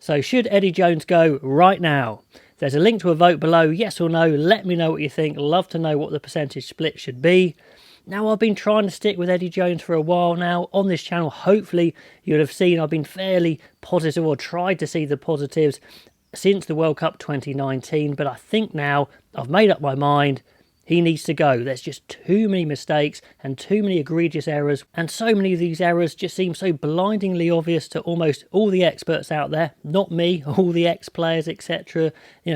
So should Eddie Jones go right now? There's a link to a vote below, yes or no. Let me know what you think. Love to know what the percentage split should be. Now, I've been trying to stick with Eddie Jones for a while now on this channel. Hopefully, you'll have seen I've been fairly positive, or tried to see the positives, since the World Cup 2019. But I think now I've made up my mind. He needs to go. There's just too many mistakes and too many egregious errors. And so many of these errors just seem so blindingly obvious to almost all the experts out there. Not me, all the ex-players, etc.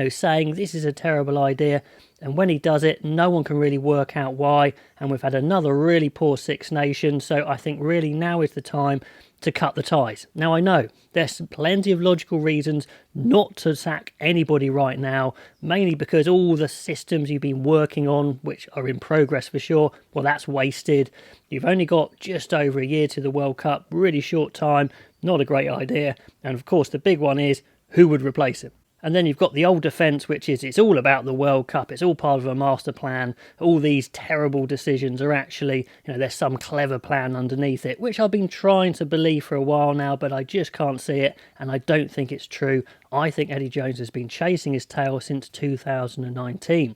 Saying this is a terrible idea. And when he does it, no one can really work out why. And we've had another really poor Six Nations. So I think really now is the time to cut the ties. Now, I know there's plenty of logical reasons not to sack anybody right now, mainly because all the systems you've been working on, which are in progress for sure, well, that's wasted. You've only got just over a year to the World Cup, really short time, not a great idea. And of course, the big one is, who would replace him? And then you've got the old defence, which is it's all about the World Cup. It's all part of a master plan. All these terrible decisions are actually, there's some clever plan underneath it, which I've been trying to believe for a while now, but I just can't see it, and I don't think it's true. I think Eddie Jones has been chasing his tail since 2019.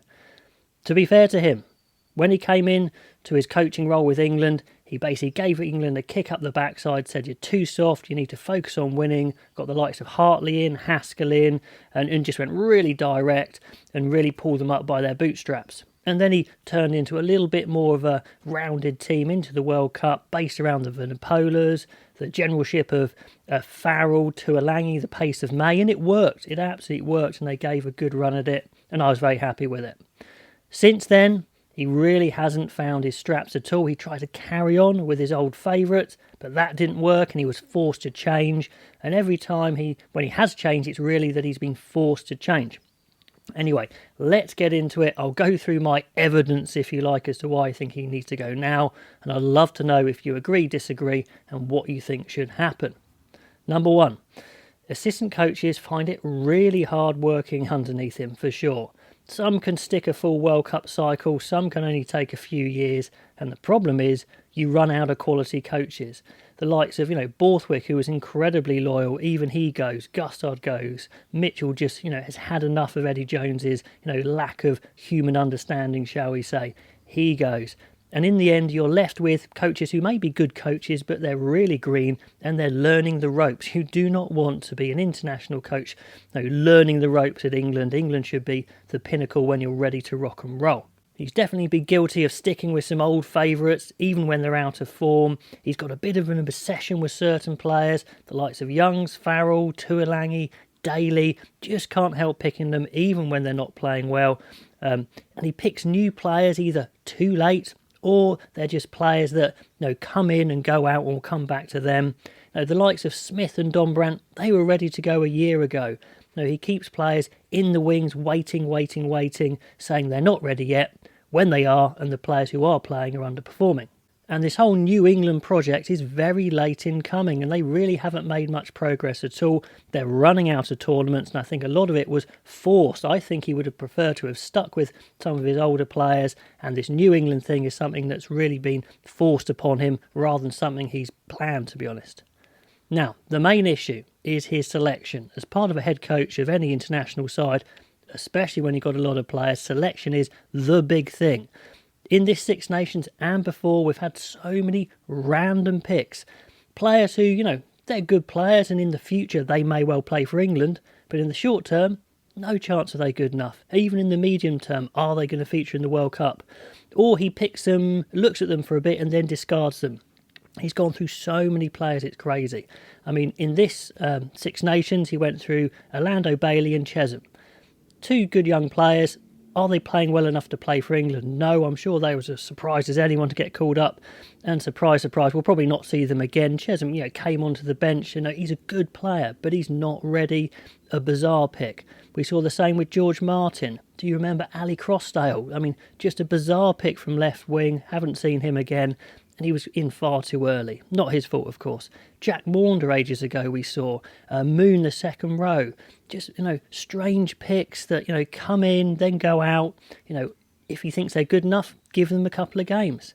To be fair to him, when he came in to his coaching role with England, he basically gave England a kick up the backside, said you're too soft, you need to focus on winning, got the likes of Hartley in, Haskell in, and just went really direct and really pulled them up by their bootstraps. And then he turned into a little bit more of a rounded team into the World Cup, based around the Vunipolas, the generalship of Farrell, Tuolangi, the pace of May, and it worked. It absolutely worked, and they gave a good run at it, and I was very happy with it. Since then, he really hasn't found his straps at all. He tried to carry on with his old favourites, but that didn't work, and he was forced to change. And every time when he has changed, it's really that he's been forced to change. Anyway, let's get into it. I'll go through my evidence, if you like, as to why I think he needs to go now. And I'd love to know if you agree, disagree, and what you think should happen. Number one, assistant coaches find it really hard working underneath him, for sure. Some can stick a full World Cup cycle, some can only take a few years, and the problem is you run out of quality coaches. The likes of, Borthwick, who was incredibly loyal, even he goes, Gustard goes, Mitchell just, has had enough of Eddie Jones's, lack of human understanding, shall we say. He goes. And in the end, you're left with coaches who may be good coaches, but they're really green and they're learning the ropes. You do not want to be an international coach learning the ropes at England. England should be the pinnacle when you're ready to rock and roll. He's definitely been guilty of sticking with some old favourites, even when they're out of form. He's got a bit of an obsession with certain players, the likes of Youngs, Farrell, Tuolangi, Daly. Just can't help picking them, even when they're not playing well. And he picks new players either too late, or they're just players that come in and go out, and will come back to them. The likes of Smith and Dombrandt, they were ready to go a year ago. He keeps players in the wings, waiting, saying they're not ready yet, when they are, and the players who are playing are underperforming. And this whole New England project is very late in coming, and they really haven't made much progress at all. They're running out of tournaments, and I think a lot of it was forced. I think he would have preferred to have stuck with some of his older players, and this New England thing is something that's really been forced upon him rather than something he's planned, to be honest. Now, the main issue is his selection. As part of a head coach of any international side, especially when you've got a lot of players, selection is the big thing. In this Six Nations and before, we've had so many random picks. Players who, they're good players, and in the future they may well play for England, but in the short term, no chance are they good enough. Even in the medium term, are they going to feature in the World Cup? Or he picks them, looks at them for a bit, and then discards them. He's gone through so many players, it's crazy. I mean, in this Six Nations, he went through Orlando Bailey and Chesham. Two good young players. Are they playing well enough to play for England? No, I'm sure they was as surprised as anyone to get called up. And surprise, we'll probably not see them again. Chesham, came onto the bench. He's a good player, but he's not ready. A bizarre pick. We saw the same with George Martin. Do you remember Ali Crossdale? I mean, just a bizarre pick from left wing. Haven't seen him again. And he was in far too early. Not his fault, of course. Jack Maunder ages ago we saw. Moon the second row. Just, strange picks that, come in, then go out. If he thinks they're good enough, give them a couple of games.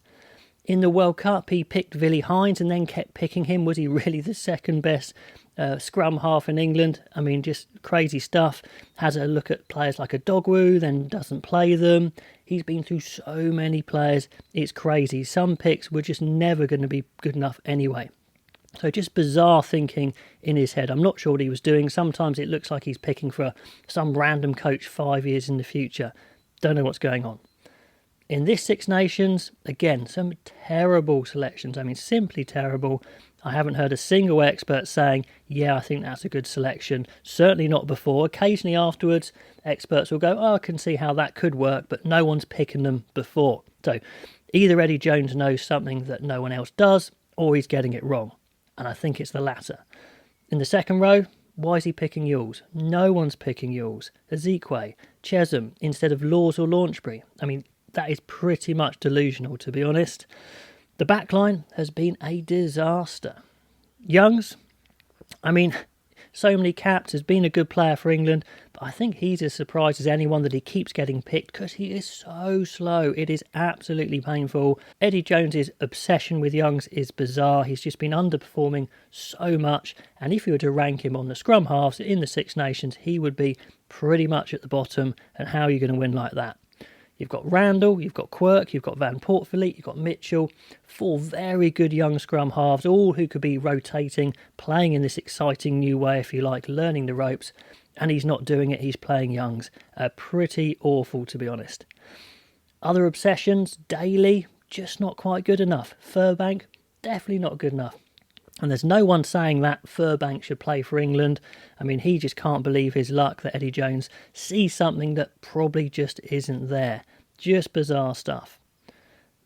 In the World Cup, he picked Willi Heinz and then kept picking him. Was he really the second best scrum half in England. I mean, just crazy stuff. Has a look at players like a Dogwoo, then doesn't play them. He's been through so many players. It's crazy. Some picks were just never going to be good enough anyway. So just bizarre thinking in his head. I'm not sure what he was doing. Sometimes it looks like he's picking for some random coach 5 years in the future. Don't know what's going on. In this Six Nations, again, some terrible selections. I mean, simply terrible. I haven't heard a single expert saying, yeah, I think that's a good selection. Certainly not before. Occasionally afterwards, experts will go, oh, I can see how that could work, but no one's picking them before. So either Eddie Jones knows something that no one else does, or he's getting it wrong. And I think it's the latter. In the second row, why is he picking Yules? No one's picking Yules. Ezekwe, Chesham, instead of Laws or Launchbury. I mean, that is pretty much delusional, to be honest. The backline has been a disaster. Youngs, I mean, so many caps, has been a good player for England, but I think he's as surprised as anyone that he keeps getting picked because he is so slow. It is absolutely painful. Eddie Jones's obsession with Youngs is bizarre. He's just been underperforming so much, and if you were to rank him on the scrum halves in the Six Nations, he would be pretty much at the bottom, and how are you going to win like that? You've got Randall, you've got Quirk, you've got Van Portfleet, you've got Mitchell, 4 very good young scrum halves, all who could be rotating, playing in this exciting new way, if you like, learning the ropes, and he's not doing it, he's playing youngs. Pretty awful, to be honest. Other obsessions, Daly, just not quite good enough. Furbank, definitely not good enough. And there's no one saying that Furbank should play for England. I mean, he just can't believe his luck that Eddie Jones sees something that probably just isn't there. Just bizarre stuff.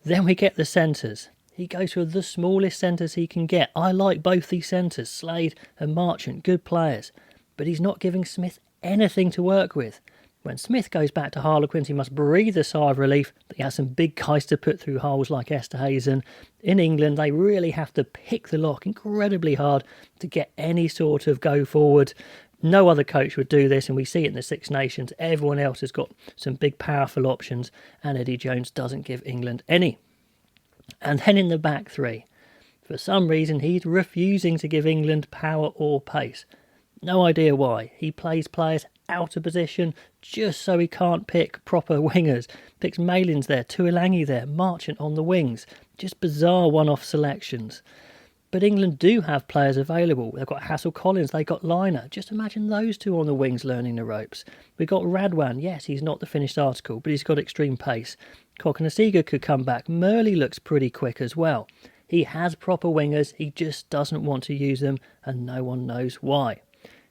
Then we get the centres. He goes for the smallest centres he can get. I like both these centres, Slade and Marchant, good players. But he's not giving Smith anything to work with. When Smith goes back to Harlequins, he must breathe a sigh of relief that he has some big guys to put through holes like Esterhazen. In England, they really have to pick the lock incredibly hard to get any sort of go forward. No other coach would do this, and we see it in the Six Nations. Everyone else has got some big, powerful options, and Eddie Jones doesn't give England any. And then in the back three, for some reason, he's refusing to give England power or pace. No idea why. He plays players out of position just so he can't pick proper wingers. Picks Malins there, Tuilangi there, Marchant on the wings. Just bizarre one-off selections. But England do have players available. They've got Hassel Collins, they've got Liner. Just imagine those two on the wings learning the ropes. We've got Radwan. Yes, he's not the finished article, but he's got extreme pace. Cokanasiga could come back. Murley looks pretty quick as well. He has proper wingers, he just doesn't want to use them, and no one knows why.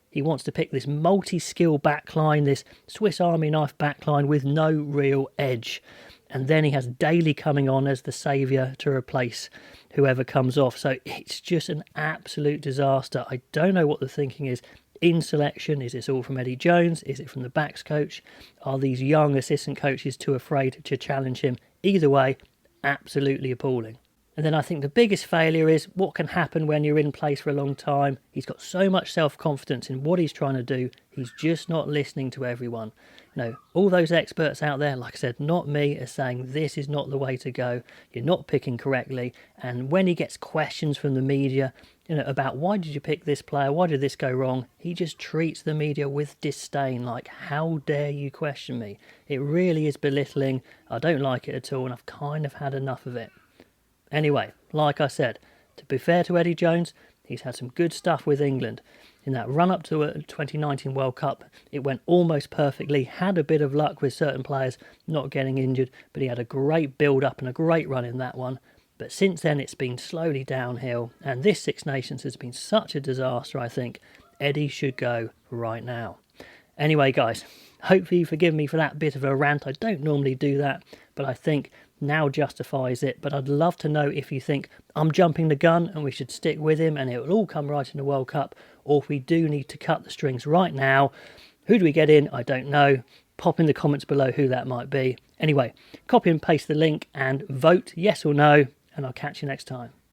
He wants to pick this multi-skill backline, this Swiss Army knife backline with no real edge. And then he has Daly coming on as the saviour to replace whoever comes off. So it's just an absolute disaster. I don't know what the thinking is in selection. Is this all from Eddie Jones? Is it from the backs coach? Are these young assistant coaches too afraid to challenge him? Either way, absolutely appalling. And then I think the biggest failure is what can happen when you're in place for a long time. He's got so much self-confidence in what he's trying to do. He's just not listening to everyone. You know, all those experts out there, like I said, not me, are saying this is not the way to go. You're not picking correctly. And when he gets questions from the media, about why did you pick this player? Why did this go wrong? He just treats the media with disdain, like, how dare you question me? It really is belittling. I don't like it at all, and I've kind of had enough of it. Anyway, like I said, to be fair to Eddie Jones, he's had some good stuff with England. In that run-up to a 2019 World Cup, it went almost perfectly, had a bit of luck with certain players not getting injured, but he had a great build-up and a great run in that one. But since then, it's been slowly downhill, and this Six Nations has been such a disaster, I think. Eddie should go right now. Anyway, guys, hopefully you forgive me for that bit of a rant. I don't normally do that, but I think now justifies it. But I'd love to know if you think I'm jumping the gun and we should stick with him and it will all come right in the World Cup, or if we do need to cut the strings right now. Who do we get in? I don't know. Pop in the comments below who that might be. Anyway, copy and paste the link and vote yes or no, and I'll catch you next time.